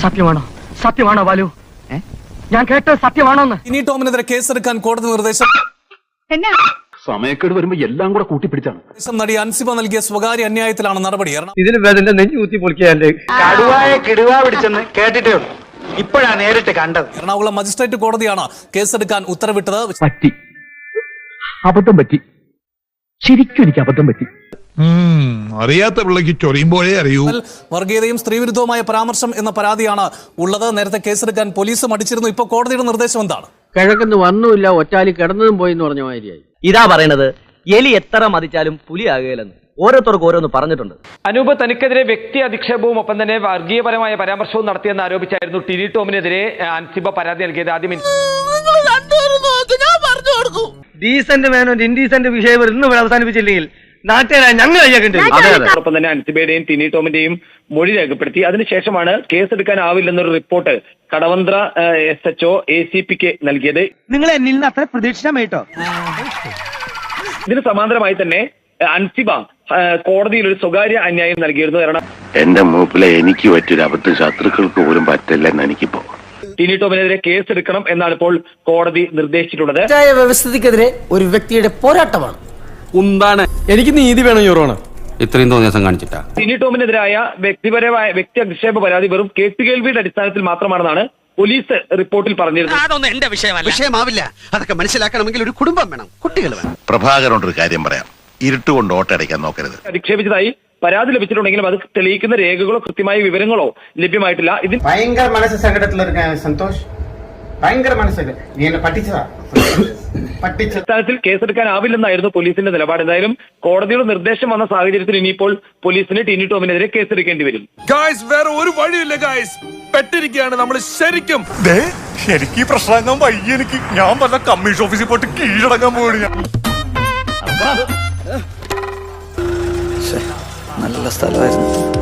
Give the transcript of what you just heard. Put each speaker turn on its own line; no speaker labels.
സത്യമാണോ സത്യമാണോ ബാലു? ഞാൻ കേട്ടത് സത്യമാണോന്ന്?
ടിനി ടോമിനെതിരെ കേസെടുക്കാൻ കോടതി നിർദ്ദേശം.
സമയക്കേട് വരുമ്പോ എല്ലാം കൂടെ കൂട്ടിപ്പിടിച്ചാണ്.
നടി അൻസിബ നൽകിയ സ്വകാര്യ അന്യായത്തിലാണ് നടപടി.
ഇതിന് നെഞ്ചു കുത്തി പൊളിക്കാല്ലേ.
കടുവായെ കിടുവ പിടിച്ചെന്ന് കേട്ടിട്ടേ ഉള്ളൂ, ഇപ്പോഴാ നേരിട്ട് കണ്ടത്.
എറണാകുളം മജിസ്ട്രേറ്റ് കോടതിയാണ് കേസെടുക്കാൻ ഉത്തരവിട്ടത്.
പറ്റി, അബദ്ധം പറ്റി, ശരിക്കും എനിക്ക് അബദ്ധം പറ്റി.
അറിയാത്ത പിള്ളക്ക് ചൊറിയുമ്പോഴേ അറിയൂ.
വർഗീയതയും സ്ത്രീവിരുദ്ധവുമായ പരാമർശം എന്ന പരാതിയാണ് ഉള്ളത്. നേരത്തെ കേസെടുക്കാൻ പോലീസ് മടിച്ചിരുന്നു. ഇപ്പൊ കോടതിയുടെ നിർദ്ദേശം എന്താണ്?
കിഴക്കെന്ന് വന്നുമില്ല, ഒറ്റാലി കിടന്നതും പോയി എന്ന് പറഞ്ഞ മാതിരിയായി.
ഇതാ പറയണത്, എലി എത്ര മതിച്ചാലും പുലിയാകുകയില്ലെന്ന് ഓരോരുത്തർക്ക് ഓരോന്ന് പറഞ്ഞിട്ടുണ്ട്.
അനൂപ് തനിക്കെതിരെ വ്യക്തി അധിക്ഷേപവും ഒപ്പം തന്നെ വർഗീയപരമായ പരാമർശവും നടത്തിയെന്ന് ആരോപിച്ചായിരുന്നു ടിനി ടോമിനെതിരെ അൻസിബ പരാതി നൽകിയത്. ആദ്യം
ഡീസന്റ് മാനോ ഇൻഡീസന്റ് വിഷയം ഇന്ന് അവസാനിപ്പിച്ചില്ലെങ്കിൽ നാട്ടുകാരായ ഞങ്ങൾ
ഒപ്പം തന്നെ അൻസിബയുടെയും ടിനി ടോമിന്റെയും മൊഴി രേഖപ്പെടുത്തി. അതിനുശേഷമാണ് കേസെടുക്കാനാവില്ലെന്നൊരു റിപ്പോർട്ട് കടവന്ത്ര SHO ACPക്ക് നൽകിയത്.
നിങ്ങൾ എന്നിൽ നിന്ന് അത്ര പ്രതീക്ഷിച്ചാട്ടോ.
ഇതിന് സമാന്തരമായി തന്നെ അൻസിബ കോടതിയിൽ ഒരു സ്വകാര്യ അന്യായം നൽകിയിരുന്നു. കാരണം
എന്റെ മൂപ്പിലെ എനിക്ക് പറ്റിയൊരു അബദ്ധം ശത്രുക്കൾക്ക് പോലും പറ്റില്ലെന്ന് എനിക്കിപ്പോ.
ടിനി ടോമിനെതിരെ കേസെടുക്കണം എന്നാണ് ഇപ്പോൾ കോടതി നിർദ്ദേശിച്ചിട്ടുള്ളത്.
വ്യവസ്ഥിതിക്കെതിരെ ഒരു വ്യക്തിയുടെ പോരാട്ടമാണ്.
എനിക്ക് നീതി വേണം യോറാണ്.
ഇത്രയും തോന്നിയാസം കാണിച്ചിട്ടാ
ടിനി ടോമിനെതിരായ വ്യക്തി അധിക്ഷേപ പരാതി വെറും കേട്ടുകേൾവിയുടെ അടിസ്ഥാനത്തിൽ മാത്രമാണെന്നാണ് പോലീസ് റിപ്പോർട്ടിൽ പറഞ്ഞിരുന്നത്.
അതൊന്നും എന്റെ വിഷയമാവില്ല. അതൊക്കെ മനസ്സിലാക്കണമെങ്കിൽ ഒരു കുടുംബം വേണം, കുട്ടികൾ വേണം.
പ്രഭാകരനോടൊരു കാര്യം പറയാം, ഇരുട്ടുകൊണ്ട് ഓട്ടയടയ്ക്കാൻ നോക്കരുത്.
അധിക്ഷേപിച്ചതായി പരാതി ലഭിച്ചിട്ടുണ്ടെങ്കിലും അത് തെളിയിക്കുന്ന രേഖകളോ കൃത്യമായ വിവരങ്ങളോ ലഭ്യമായിട്ടില്ല. ഇതിന്
ഭയങ്കര മനസ്സ് സങ്കടത്തിലിരിക്ക സന്തോഷ്, ഭയങ്കര മനസ്സൊക്കെ നീ എന്നെ പറ്റിച്ചതാ.
അടിസ്ഥാനത്തിൽ കേസെടുക്കാനാവില്ലെന്നായിരുന്നു പോലീസിന്റെ നിലപാട്. എന്തായാലും കോടതിയുടെ നിർദ്ദേശം വന്ന സാഹചര്യത്തിൽ ഇനിയിപ്പോൾ പോലീസിന് ടിനി ടോമിനെതിരെ കേസെടുക്കേണ്ടി വരും.
വേറെ ഒരു വഴിയില്ല ഗായ്സ്, പെട്ടിരിക്കുകയാണ് നമ്മൾ ശരിക്കും. എനിക്ക് പ്രശ്നം വയ്യ, എനിക്ക് ഞാൻ പറഞ്ഞ കമ്മീഷൻ ഓഫീസിൽ പോയിട്ട് കീഴടങ്ങാൻ പോവുകയാണ്.
നല്ല സ്ഥലമായിരുന്നു.